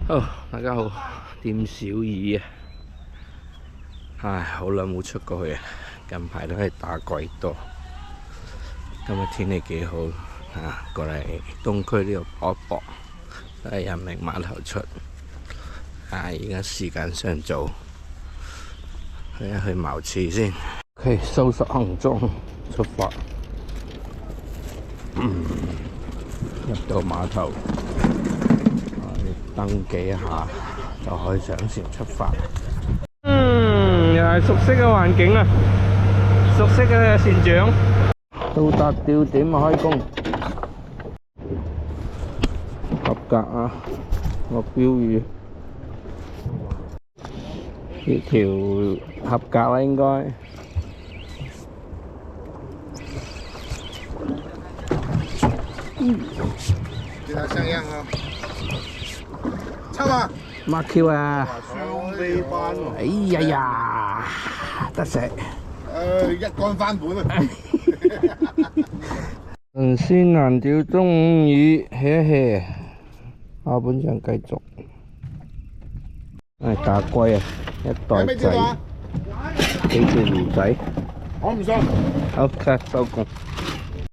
好，大家好，店小二啊，唉，好耐冇出過去啊，近排都係打鬼多。今日天氣幾好啊，過嚟東區呢度搏一搏，都係人明碼頭出。而家時間尚早，去一去茅廁先。OK， 收拾行裝，出發。入到碼頭。登記一下就可以上船出發。又係熟悉嘅環境啊，熟悉嘅船長。到達吊點開工，合格啊！個標語呢條合格啦，應該。對它像樣啊！抽啊！乜 Q 啊！雙飛班喎！哎呀呀，得食！一竿翻本啊！神仙難釣中午魚 hea 一 hea， 下半場繼續。打龜啊！一袋仔，幾條魚仔。我唔信。OK，收工。